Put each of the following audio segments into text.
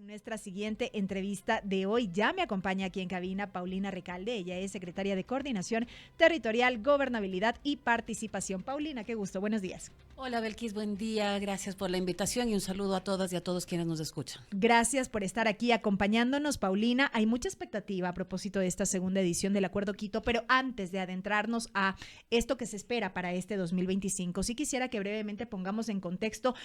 Nuestra siguiente entrevista de hoy ya me acompaña aquí en cabina Paulina Recalde. Ella es secretaria de Coordinación Territorial, Gobernabilidad y Participación. Paulina, qué gusto. Buenos días. Hola Belkis, buen día. Gracias por la invitación y un saludo a todas y a todos quienes nos escuchan. Gracias por estar aquí acompañándonos, Paulina. Hay mucha expectativa a propósito de esta segunda edición del Acuerdo Quito, pero antes de adentrarnos a esto que se espera para este 2025, sí quisiera que brevemente pongamos en contexto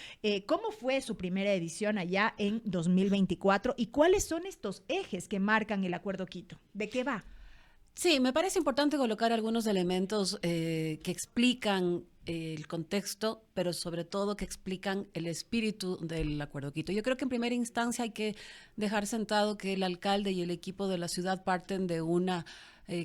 cómo fue su primera edición allá en 2024 y cuáles son estos ejes que marcan el Acuerdo Quito. ¿De qué va? Sí, me parece importante colocar algunos elementos que explican el contexto, pero sobre todo que explican el espíritu del Acuerdo Quito. Yo creo que en primera instancia hay que dejar sentado que el alcalde y el equipo de la ciudad parten de una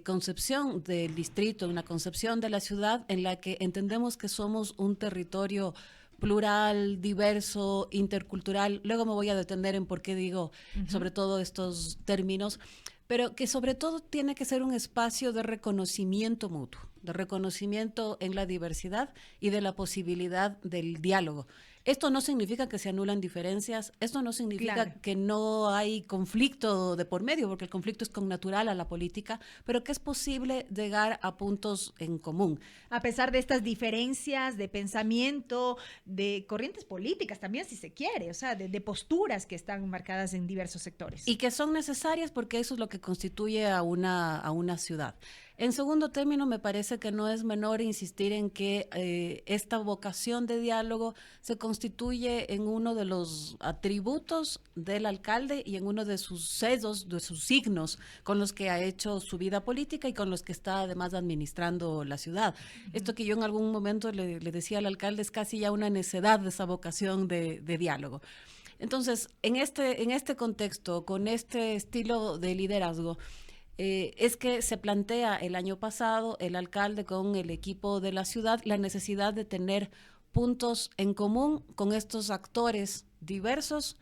concepción del distrito, una concepción de la ciudad en la que entendemos que somos un territorio plural, diverso, intercultural. Luego me voy a detener en por qué digo sobre todo estos términos, pero que sobre todo tiene que ser un espacio de reconocimiento mutuo, de reconocimiento en la diversidad y de la posibilidad del diálogo. Esto no significa que se anulan diferencias, esto no significa que no hay conflicto de por medio, porque el conflicto es connatural a la política, pero que es posible llegar a puntos en común. A pesar de estas diferencias de pensamiento, de corrientes políticas también, si se quiere, o sea, de posturas que están marcadas en diversos sectores. Y que son necesarias porque eso es lo que constituye a una ciudad. En segundo término, me parece que no es menor insistir en que esta vocación de diálogo se constituye en uno de los atributos del alcalde y en uno de sus sellos, de sus signos con los que ha hecho su vida política y con los que está además administrando la ciudad. Esto que yo en algún momento le decía al alcalde es casi ya una necedad de esa vocación de diálogo. Entonces, en este contexto, con este estilo de liderazgo, es que se plantea el año pasado el alcalde con el equipo de la ciudad la necesidad de tener puntos en común con estos actores diversos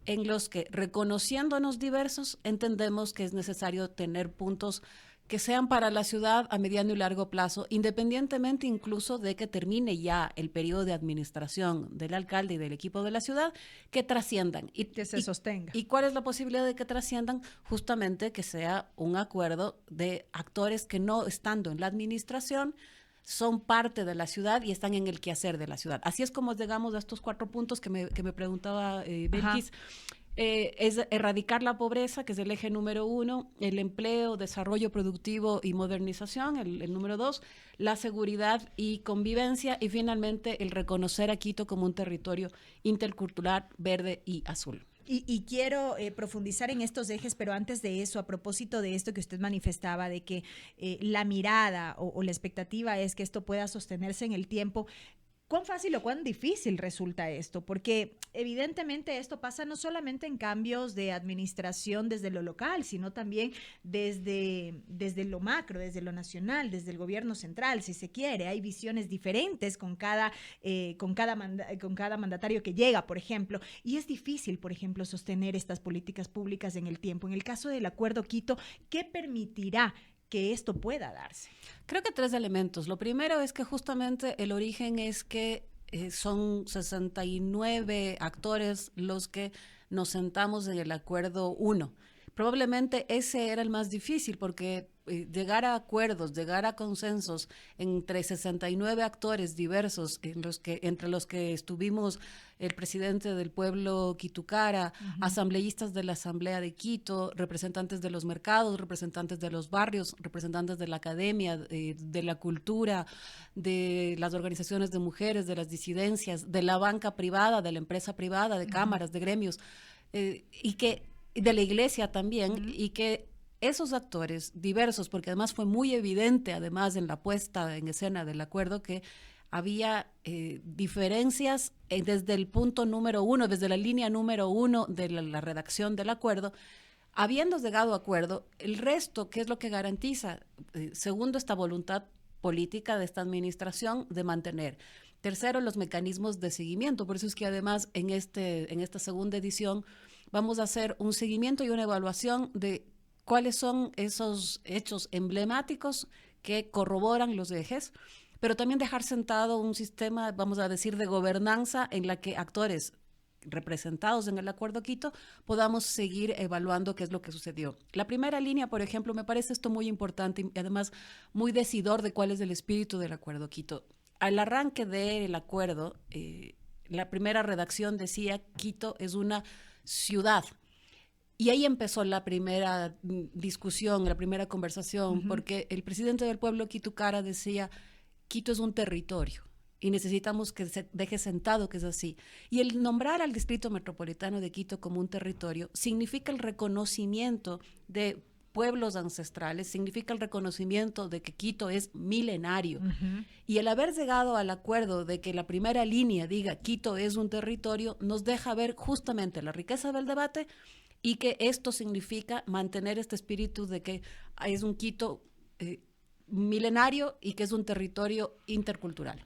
en los que, reconociéndonos diversos, entendemos que es necesario tener puntos que sean para la ciudad a mediano y largo plazo, independientemente incluso de que termine ya el periodo de administración del alcalde y del equipo de la ciudad, que trasciendan. Y que se sostenga. ¿Y cuál es la posibilidad de que trasciendan? Justamente que sea un acuerdo de actores que no estando en la administración son parte de la ciudad y están en el quehacer de la ciudad. Así es como llegamos a estos 4 puntos que me preguntaba Belkis. Es erradicar la pobreza, que es el eje número 1, el empleo, desarrollo productivo y modernización, el número 2, la seguridad y convivencia, y finalmente el reconocer a Quito como un territorio intercultural, verde y azul. Y quiero profundizar en estos ejes, pero antes de eso, a propósito de esto que usted manifestaba, de que la mirada o la expectativa es que esto pueda sostenerse en el tiempo, ¿cuán fácil o cuán difícil resulta esto? Porque evidentemente esto pasa no solamente en cambios de administración desde lo local, sino también desde lo macro, desde lo nacional, desde el gobierno central, si se quiere. Hay visiones diferentes con cada mandatario que llega, por ejemplo, y es difícil, por ejemplo, sostener estas políticas públicas en el tiempo. En el caso del Acuerdo Quito, ¿qué permitirá que esto pueda darse? Creo que 3 elementos. Lo primero es que justamente el origen es que son 69 actores los que nos sentamos en el Acuerdo 1. Probablemente ese era el más difícil porque llegar a acuerdos, llegar a consensos entre 69 actores diversos, entre los que estuvimos el presidente del pueblo Quitucara, asambleístas de la Asamblea de Quito, representantes de los mercados, representantes de los barrios, representantes de la academia, de la cultura, de las organizaciones de mujeres, de las disidencias, de la banca privada, de la empresa privada, de cámaras, de gremios, y de la iglesia también, y que esos actores diversos, porque además fue muy evidente, además en la puesta en escena del acuerdo, que había diferencias desde el punto número 1, desde la línea número 1 de la redacción del acuerdo. Habiendo llegado a acuerdo, el resto, ¿qué es lo que garantiza? Segundo, esta voluntad política de esta administración de mantener. Tercero, los mecanismos de seguimiento. Por eso es que además en esta segunda edición vamos a hacer un seguimiento y una evaluación de cuáles son esos hechos emblemáticos que corroboran los ejes, pero también dejar sentado un sistema, vamos a decir, de gobernanza en la que actores representados en el Acuerdo Quito, podamos seguir evaluando qué es lo que sucedió. La primera línea, por ejemplo, me parece esto muy importante y además muy decidor de cuál es el espíritu del Acuerdo Quito. Al arranque del acuerdo, la primera redacción decía Quito es una ciudad. Y ahí empezó la primera discusión, la primera conversación, porque el presidente del pueblo, Quito Cara, decía Quito es un territorio y necesitamos que se deje sentado que es así. Y el nombrar al Distrito Metropolitano de Quito como un territorio significa el reconocimiento de pueblos ancestrales, significa el reconocimiento de que Quito es milenario. Y el haber llegado al acuerdo de que la primera línea diga Quito es un territorio, nos deja ver justamente la riqueza del debate y que esto significa mantener este espíritu de que es un Quito milenario y que es un territorio intercultural.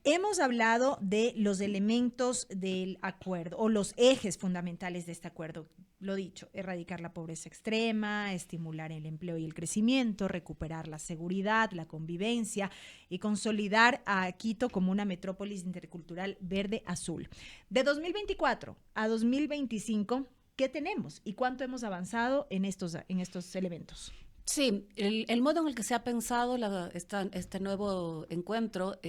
Hemos hablado de los elementos del acuerdo o los ejes fundamentales de este acuerdo. Lo dicho, erradicar la pobreza extrema, estimular el empleo y el crecimiento, recuperar la seguridad, la convivencia y consolidar a Quito como una metrópolis intercultural verde-azul. De 2024 a 2025, ¿qué tenemos y cuánto hemos avanzado en estos elementos? Sí, el modo en el que se ha pensado este nuevo encuentro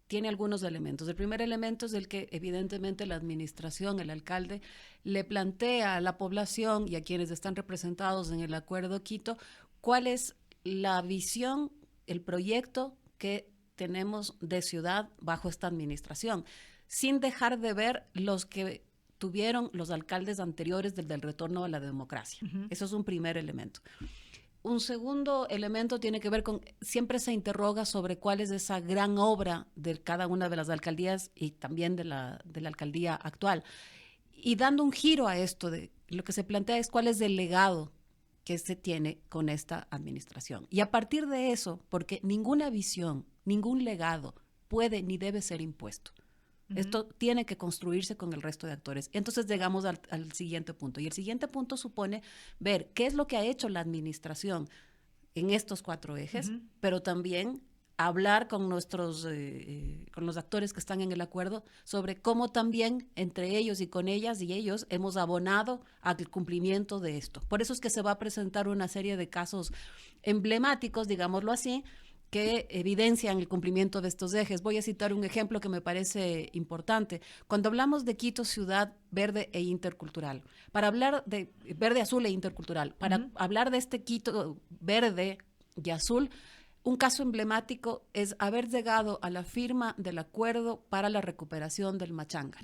tiene algunos elementos. El primer elemento es el que evidentemente la administración, el alcalde, le plantea a la población y a quienes están representados en el Acuerdo Quito cuál es la visión, el proyecto que tenemos de ciudad bajo esta administración, sin dejar de ver los que tuvieron los alcaldes anteriores del retorno a la democracia. Eso es un primer elemento. Un segundo elemento tiene que ver con, siempre se interroga sobre cuál es esa gran obra de cada una de las alcaldías y también de la alcaldía actual. Y dando un giro a esto, lo que se plantea es cuál es el legado que se tiene con esta administración. Y a partir de eso, porque ninguna visión, ningún legado puede ni debe ser impuesto. Esto tiene que construirse con el resto de actores. Entonces llegamos al siguiente punto. Y el siguiente punto supone ver qué es lo que ha hecho la administración en estos 4 ejes, pero también hablar con con los actores que están en el acuerdo sobre cómo también entre ellos y con ellas y ellos hemos abonado al cumplimiento de esto. Por eso es que se va a presentar una serie de casos emblemáticos, digámoslo así, que evidencian el cumplimiento de estos ejes. Voy a citar un ejemplo que me parece importante. Cuando hablamos de Quito, ciudad verde e intercultural, para hablar de verde, azul e intercultural, para hablar de este Quito verde y azul, un caso emblemático es haber llegado a la firma del acuerdo para la recuperación del Machangar.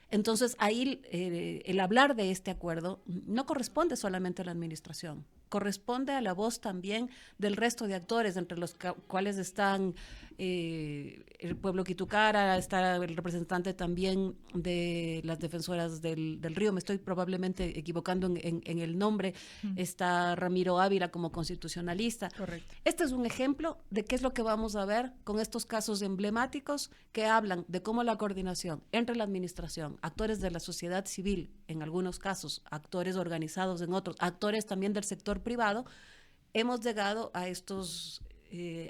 Entonces, ahí el hablar de este acuerdo no corresponde solamente a la administración, corresponde a la voz también del resto de actores, entre los cuales están el pueblo Quitucara, está el representante también de las defensoras del río, me estoy probablemente equivocando en el nombre, está Ramiro Ávila como constitucionalista. Correcto. Este es un ejemplo de qué es lo que vamos a ver con estos casos emblemáticos que hablan de cómo la coordinación entre la administración, actores de la sociedad civil, en algunos casos, actores organizados en otros, actores también del sector privado, hemos llegado a estos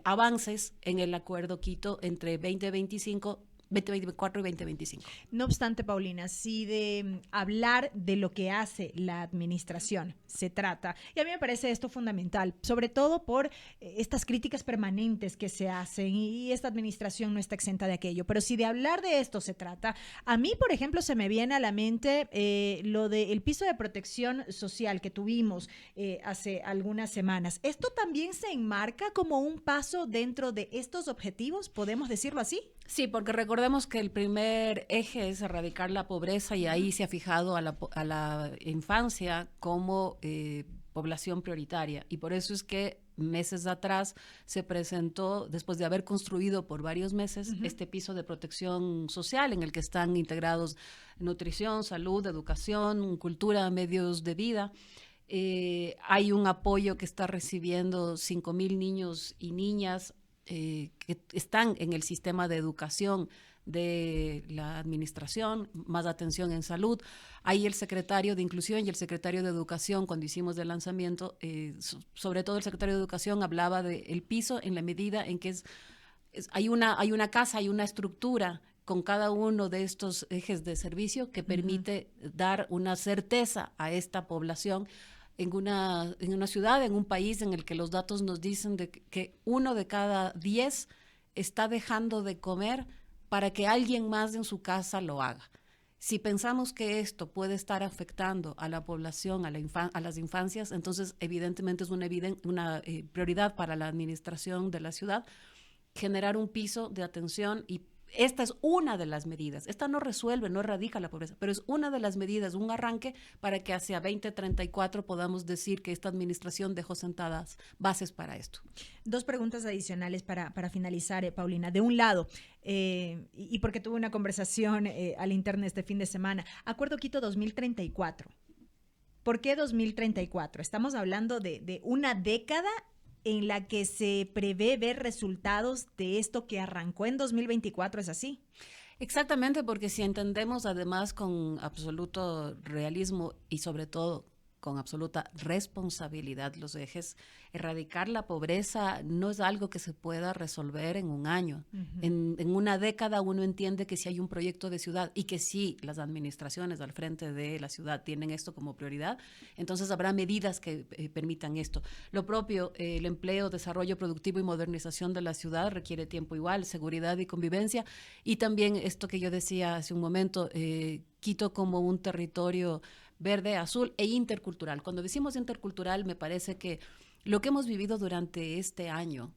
avances en el Acuerdo Quito entre 2024 y 2025. No obstante, Paulina, si de hablar de lo que hace la administración se trata, y a mí me parece esto fundamental, sobre todo por estas críticas permanentes que se hacen y esta administración no está exenta de aquello, pero si de hablar de esto se trata, a mí, por ejemplo, se me viene a la mente lo del piso de protección social que tuvimos hace algunas semanas. ¿Esto también se enmarca como un paso dentro de estos objetivos? ¿Podemos decirlo así? Sí, porque recordemos que el primer eje es erradicar la pobreza y ahí se ha fijado a la infancia como población prioritaria. Y por eso es que meses atrás se presentó, después de haber construido por varios meses, este piso de protección social en el que están integrados nutrición, salud, educación, cultura, medios de vida. Hay un apoyo que está recibiendo 5,000 niños y niñas que están en el sistema de educación de la administración, más atención en salud. Ahí el secretario de Inclusión y el secretario de Educación, cuando hicimos el lanzamiento, sobre todo el secretario de Educación hablaba del piso en la medida en que hay una casa, hay una estructura con cada uno de estos ejes de servicio que permite dar una certeza a esta población en una ciudad, en un país en el que los datos nos dicen que 1 de cada 10 está dejando de comer para que alguien más en su casa lo haga. Si pensamos que esto puede estar afectando a la población, a las infancias, entonces evidentemente es una prioridad para la administración de la ciudad generar un piso de atención, y esta es una de las medidas. Esta no resuelve, no erradica la pobreza, pero es una de las medidas, un arranque para que hacia 2034 podamos decir que esta administración dejó sentadas bases para esto. 2 preguntas adicionales para finalizar, Paulina. De un lado, y porque tuve una conversación al interno este fin de semana, Acuerdo Quito 2034. ¿Por qué 2034? Estamos hablando de una década en la que se prevé ver resultados de esto que arrancó en 2024, ¿es así? Exactamente, porque si entendemos además con absoluto realismo y sobre todo con absoluta responsabilidad los ejes, erradicar la pobreza no es algo que se pueda resolver en un año. En una década uno entiende que si hay un proyecto de ciudad y que si las administraciones al frente de la ciudad tienen esto como prioridad, entonces habrá medidas que permitan esto. Lo propio, el empleo, desarrollo productivo y modernización de la ciudad requiere tiempo igual, seguridad y convivencia, y también esto que yo decía hace un momento, Quito como un territorio verde, azul e intercultural. Cuando decimos intercultural, me parece que lo que hemos vivido durante este año,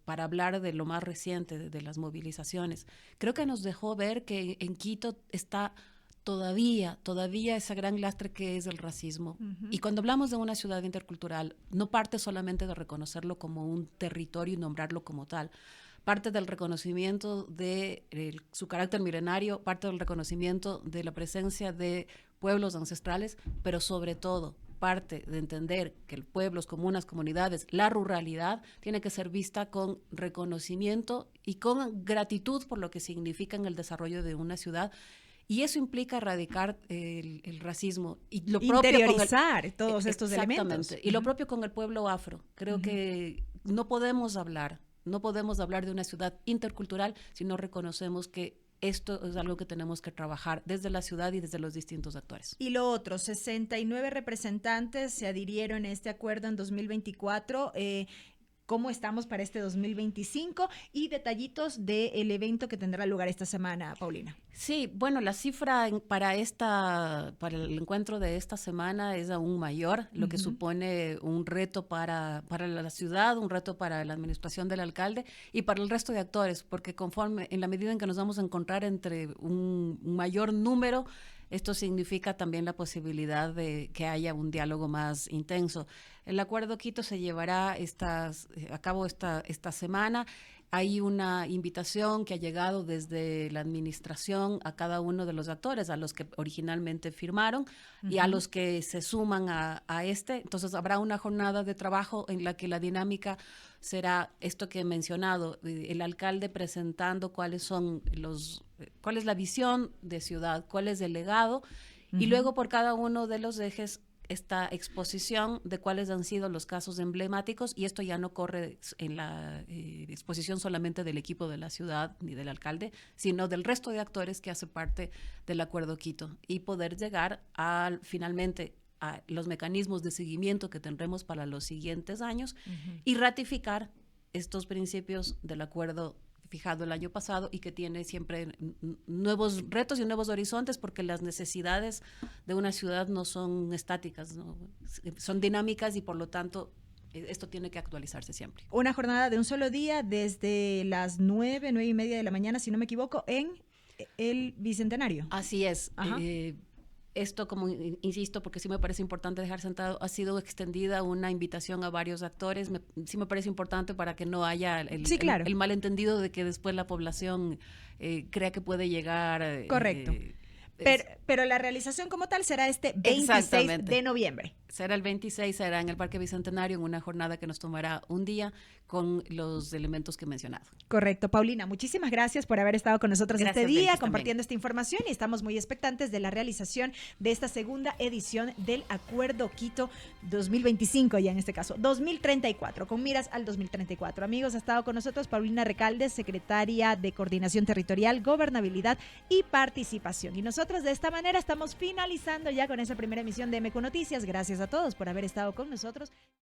para hablar de lo más reciente, de las movilizaciones, creo que nos dejó ver que en Quito está todavía ese gran lastre que es el racismo. Y cuando hablamos de una ciudad intercultural, no parte solamente de reconocerlo como un territorio y nombrarlo como tal. Parte del reconocimiento de su carácter milenario, parte del reconocimiento de la presencia de pueblos ancestrales, pero sobre todo parte de entender que el pueblo, comunas, comunidades, la ruralidad tiene que ser vista con reconocimiento y con gratitud por lo que significa en el desarrollo de una ciudad. Y eso implica erradicar el racismo. Y lo interiorizar todos estos elementos. Y lo propio con el pueblo afro. Creo que no podemos hablar de una ciudad intercultural si no reconocemos que esto es algo que tenemos que trabajar desde la ciudad y desde los distintos actores. Y lo otro, 69 representantes se adhirieron a este acuerdo en 2024. ¿Cómo estamos para este 2025? Y detallitos del evento que tendrá lugar esta semana, Paulina. Sí, bueno, la cifra para el encuentro de esta semana es aún mayor, lo que supone un reto para la ciudad, un reto para la administración del alcalde y para el resto de actores, porque en la medida en que nos vamos a encontrar entre un mayor número, esto significa también la posibilidad de que haya un diálogo más intenso. El Acuerdo Quito se llevará a cabo esta semana. Hay una invitación que ha llegado desde la administración a cada uno de los actores, a los que originalmente firmaron y a los que se suman a este. Entonces habrá una jornada de trabajo en la que la dinámica será esto que he mencionado, el alcalde presentando cuál es la visión de ciudad, cuál es el legado, y luego por cada uno de los ejes esta exposición de cuáles han sido los casos emblemáticos, y esto ya no corre en la exposición solamente del equipo de la ciudad ni del alcalde, sino del resto de actores que hace parte del Acuerdo Quito, y poder llegar finalmente a los mecanismos de seguimiento que tendremos para los siguientes años y ratificar estos principios del acuerdo fijado el año pasado y que tiene siempre nuevos retos y nuevos horizontes, porque las necesidades de una ciudad no son estáticas, ¿no? Son dinámicas, y por lo tanto esto tiene que actualizarse siempre. Una jornada de un solo día desde las 9:30 de la mañana, si no me equivoco, en el Bicentenario. Así es. Esto, como insisto, porque sí me parece importante dejar sentado, ha sido extendida una invitación a varios actores. Sí me parece importante para que no haya el malentendido de que después la población crea que puede llegar. Correcto. Pero la realización como tal será este 26 de noviembre. será el 26, será en el Parque Bicentenario, en una jornada que nos tomará un día con los elementos que he mencionado. Correcto. Paulina, muchísimas gracias por haber estado con nosotros Gracias, este día, Belkis, compartiendo esta información, y estamos muy expectantes de la realización de esta segunda edición del Acuerdo Quito 2025, ya en este caso, 2034, con miras al 2034. Amigos, ha estado con nosotros Paulina Recalde, secretaria de Coordinación Territorial, Gobernabilidad y Participación. Y nosotros de esta manera estamos finalizando ya con esa primera emisión de MQ Noticias. Gracias a todos por haber estado con nosotros.